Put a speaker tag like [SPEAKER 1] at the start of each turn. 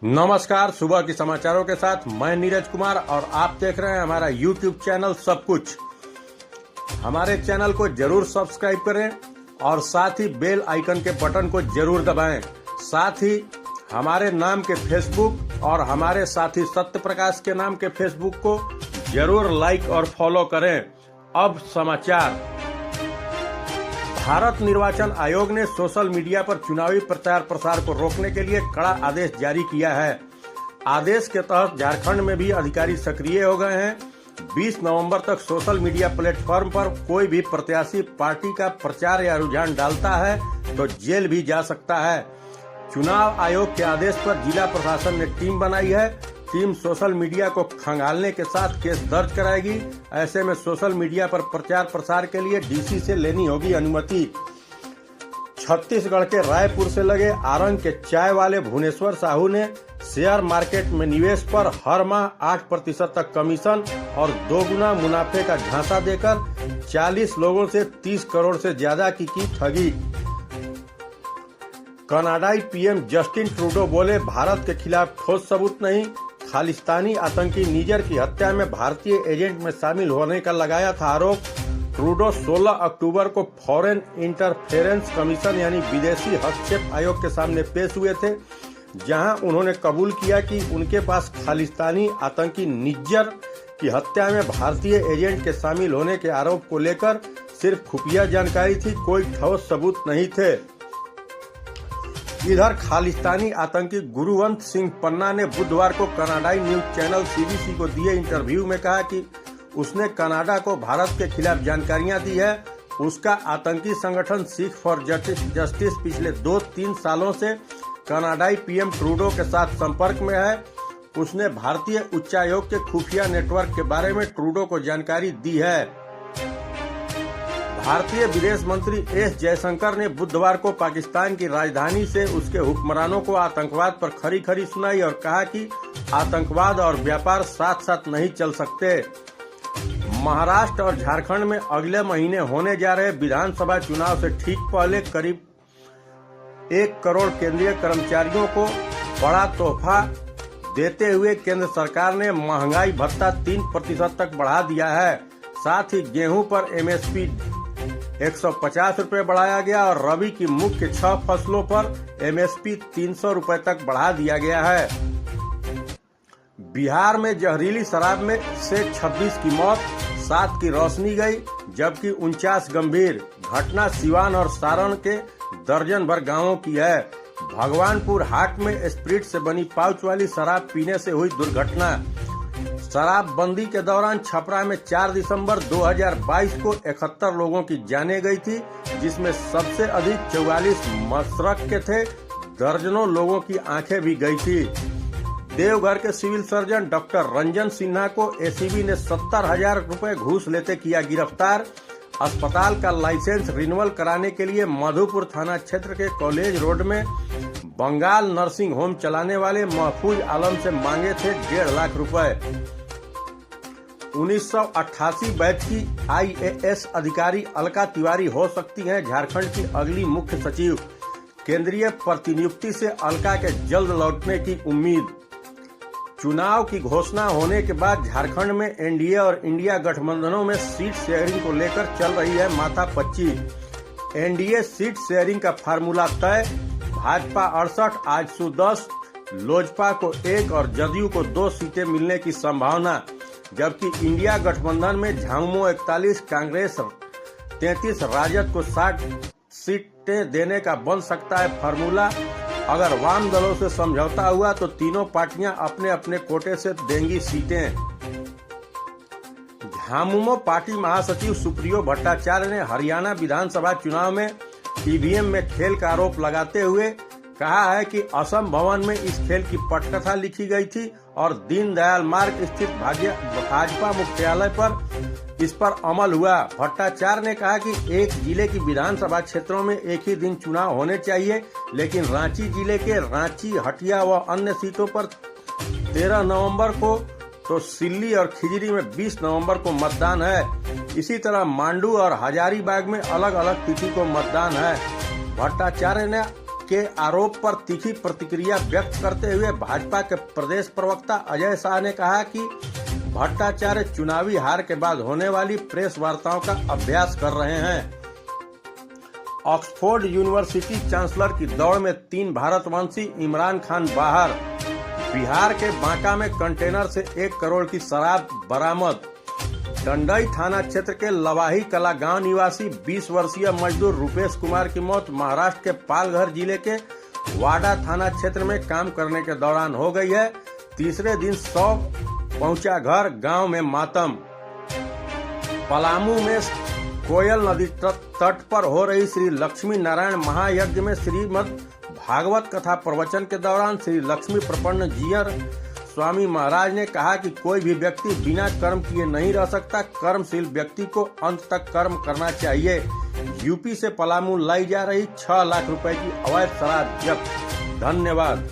[SPEAKER 1] नमस्कार, सुबह के समाचारों के साथ मैं नीरज कुमार और आप देख रहे हैं हमारा YouTube चैनल सब कुछ। हमारे चैनल को जरूर सब्सक्राइब करें और साथ ही बेल आइकन के बटन को जरूर दबाएं। साथ ही हमारे नाम के फेसबुक और हमारे साथी सत्य प्रकाश के नाम के फेसबुक को जरूर लाइक और फॉलो करें। अब समाचार। भारत निर्वाचन आयोग ने सोशल मीडिया पर चुनावी प्रचार प्रसार को रोकने के लिए कड़ा आदेश जारी किया है। आदेश के तहत झारखंड में भी अधिकारी सक्रिय हो गए हैं। 20 नवंबर तक सोशल मीडिया प्लेटफॉर्म पर कोई भी प्रत्याशी पार्टी का प्रचार या रुझान डालता है तो जेल भी जा सकता है। चुनाव आयोग के आदेश पर जिला प्रशासन ने टीम बनाई है। टीम सोशल मीडिया को खंगालने के साथ केस दर्ज कराएगी। ऐसे में सोशल मीडिया पर प्रचार प्रसार के लिए डीसी से लेनी होगी अनुमति। छत्तीसगढ़ के रायपुर से लगे आरंग के चाय वाले भुवनेश्वर साहू ने शेयर मार्केट में निवेश पर हर माह 8% तक कमीशन और 2 गुना मुनाफे का झांसा देकर 40 लोगों से 30 करोड़ से ज्यादा की ठगी। कनाडाई पीएम जस्टिन ट्रूडो बोले, भारत के खिलाफ ठोस सबूत नहीं। खालिस्तानी आतंकी निजर की हत्या में भारतीय एजेंट में शामिल होने का लगाया था आरोप। ट्रूडो 16 अक्टूबर को फॉरेन इंटरफेरेंस कमीशन यानी विदेशी हस्तक्षेप आयोग के सामने पेश हुए थे, जहां उन्होंने कबूल किया कि उनके पास खालिस्तानी आतंकी निज्जर की हत्या में भारतीय एजेंट के शामिल होने के आरोप को लेकर सिर्फ खुफिया जानकारी थी, कोई ठोस सबूत नहीं थे। इधर खालिस्तानी आतंकी गुरुवंत सिंह पन्ना ने बुधवार को कनाडाई न्यूज चैनल सीबीसी को दिए इंटरव्यू में कहा कि उसने कनाडा को भारत के खिलाफ जानकारियां दी है। उसका आतंकी संगठन सिख फॉर जस्टिस पिछले 2-3 सालों से कनाडाई पीएम ट्रूडो के साथ संपर्क में है। उसने भारतीय उच्चायोग के खुफिया नेटवर्क के बारे में ट्रूडो को जानकारी दी है। भारतीय विदेश मंत्री एस जयशंकर ने बुधवार को पाकिस्तान की राजधानी से उसके हुक्मरानों को आतंकवाद पर खरी खरी सुनाई और कहा कि आतंकवाद और व्यापार साथ साथ नहीं चल सकते। महाराष्ट्र और झारखंड में अगले महीने होने जा रहे विधानसभा चुनाव से ठीक पहले करीब 1 करोड़ केंद्रीय कर्मचारियों को बड़ा तोहफा देते हुए केंद्र सरकार ने महंगाई भत्ता 3% तक बढ़ा दिया है। साथ ही गेहूं पर एमएसपी 150 रुपए बढ़ाया गया और रबी की मुख्य 6 फसलों पर एमएसपी 300 रुपए तक बढ़ा दिया गया है। बिहार में जहरीली शराब में से 26 की मौत, 7 की रोशनी गई जबकि 49 गंभीर। घटना सिवान और सारण के दर्जन भर गांवों की है। भगवानपुर हाट में स्प्रिट से बनी पाउच वाली शराब पीने से हुई दुर्घटना। शराबबंदी के दौरान छपरा में 4 दिसंबर 2022 को 71 लोगों की जानें गई थी, जिसमें सबसे अधिक 44 मशरक के थे। दर्जनों लोगों की आंखें भी गई थी। देवघर के civil surgeon doctor Ranjan Sinha को एसीबी ने 70,000 रुपए घूस लेते किया गिरफ्तार। अस्पताल का लाइसेंस रिन्यूअल कराने के लिए मधुपुर थाना क्षेत्र के कॉलेज रोड में बंगाल नर्सिंग होम चलाने वाले महफूज आलम से मांगे थे 1.5 लाख रुपए। 1988 बैच की आईएएस अधिकारी अलका तिवारी हो सकती हैं झारखंड की अगली मुख्य सचिव। केंद्रीय प्रतिनियुक्ति से अलका के जल्द लौटने की उम्मीद। चुनाव की घोषणा होने के बाद झारखंड में एनडीए और इंडिया गठबंधनों में सीट शेयरिंग को लेकर चल रही है माथापच्ची। एनडीए सीट शेयरिंग का फार्मूला तय। भाजपा 68, आजसू 10, लोजपा को 1 और जदयू को 2 सीटें मिलने की संभावना। जबकि इंडिया गठबंधन में झामुमो 41, कांग्रेस 33, राजद को 60 सीटें देने का बन सकता है फार्मूला। अगर वाम दलों से समझौता हुआ तो तीनों पार्टियां अपने अपने कोटे से देंगी सीटें। झामुमो पार्टी महासचिव सुप्रियो भट्टाचार्य ने हरियाणा विधानसभा चुनाव में ईवीएम में खेल का आरोप लगाते हुए कहा है कि असम भवन में इस खेल की पटकथा लिखी गई थी और दीनदयाल मार्ग स्थित भाजपा मुख्यालय पर इस पर अमल हुआ। भट्टाचार्य ने कहा कि एक जिले की विधानसभा क्षेत्रों में एक ही दिन चुनाव होने चाहिए, लेकिन रांची जिले के रांची, हटिया व अन्य सीटों पर 13 नवंबर को तो सिल्ली और खिजरी में 20 नवंबर को मतदान है। इसी तरह मांडू और हजारीबाग में अलग अलग तिथि को मतदान है। भट्टाचार्य ने के आरोप पर तीखी प्रतिक्रिया व्यक्त करते हुए भाजपा के प्रदेश प्रवक्ता अजय शाह ने कहा कि भट्टाचार्य चुनावी हार के बाद होने वाली प्रेस वार्ताओं का अभ्यास कर रहे हैं। ऑक्सफोर्ड यूनिवर्सिटी चांसलर की दौड़ में 3 भारतवंशी इमरान खान बाहर। बिहार के बांका में कंटेनर से 1 करोड़ की शराब बरामद। डंडई थाना क्षेत्र के लवाही कला गांव निवासी 20 वर्षीय मजदूर रुपेश कुमार की मौत महाराष्ट्र के पालघर जिले के वाडा थाना क्षेत्र में काम करने के दौरान हो गई है। तीसरे दिन 100 पहुंचा घर, गांव में मातम। पलामू में कोयल नदी तट पर हो रही श्री लक्ष्मी नारायण महायज्ञ में श्रीमद् भागवत कथा प्रवचन के दौरान श्री लक्ष्मी प्रपन्न जीयर स्वामी महाराज ने कहा कि कोई भी व्यक्ति बिना कर्म किए नहीं रह सकता। कर्मशील व्यक्ति को अंत तक कर्म करना चाहिए। यूपी से पलामू लाई जा रही 6 लाख रुपए की अवैध शराब जब्त। धन्यवाद।